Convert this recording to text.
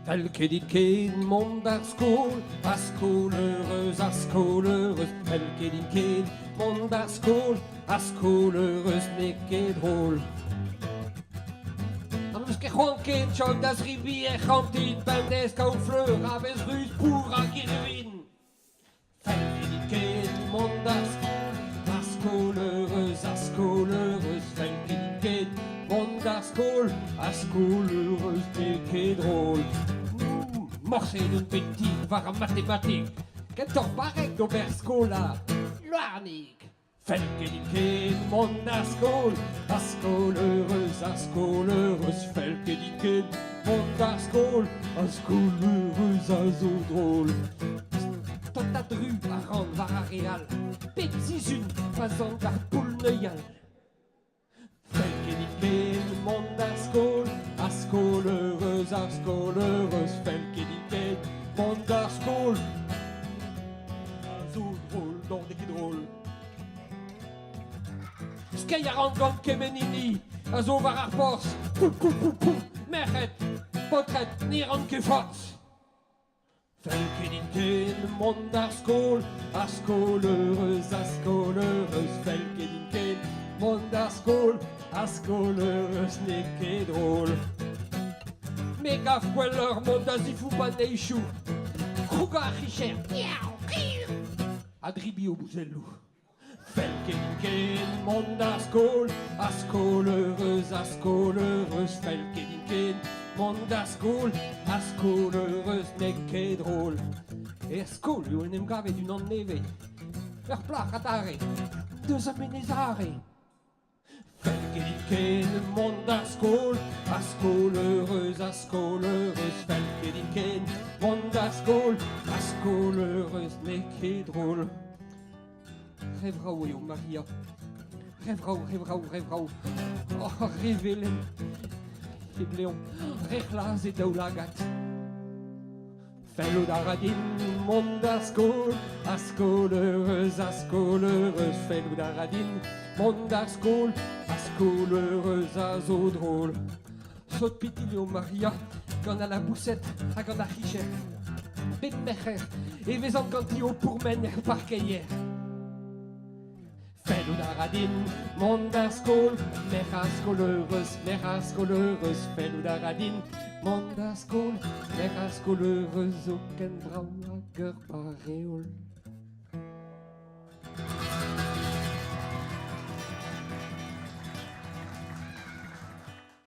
Felke dit ken mond ar skol, a heureuse, Felke dit ken mond ar skol, a heureuse, ne ket drôle. Am eus ket c'hoant ket chom das ribi e c'hantit bendez kaout fleur, a bez ruz pour a giruin. Felke dit ken mond ar skol, a heureuse, Felke dit ken mond ar skol, a heureuse, ne ket drôle. Morse d'un petit var en mathématique, qu'est or barek d'ober skola, loarnig. Felke dit ken mond ar skol, a heureuse, Felke dit ken mond ar skol, a heureuse, a zo drôle. Tot a dru a ran var a real, pet zizun fazant ar poul neuial. Felke dit ken mond ar skol, a heureuse, Felke dit ken mond ar skol, a zo drôle, d'an de ket drôle. Skei a ran gant kemenini, a zo war ar pors, pou, merc'het, potret, ni ran ket fots. Felke dit ken mond ar skol, a heureuse, Felke dit ken mond ar skol, a heureuse, ne ket drôle. Me gaf gweller mond a zifou pa neichou, krouga a chicher, a dribi o bouzelou. Felke dit ken mond ar skol, a heureuse, Felke dit ken mond ar skol, a heureuse, ne ket drôle. E skol yo en em gavet unan neve, ur plak atare, deus amenezare. Felke dit ken mond ar skol, a heureuse, Felke dit ken mond ar skol, a heureuse, ne ket drôle. Revrao eo, Maria. Revrao. Oh, revelen. Ebleon, rechlaz e daoulagat. Fellout a radin mond ar skol, a heureuse, Fellout a radin mond ar skol, a heureuse, a zo drôle. Sot pitil eo, Maria, gant a la bousset a gant a chicher. Bet mecher, e vezant gant eo pourmen er parkeier. Fellout a radin mond ar skol, mer ar heureuse, Fellout a radin mond ar skol, mer ar heureuse, o ken brav a geur pareol.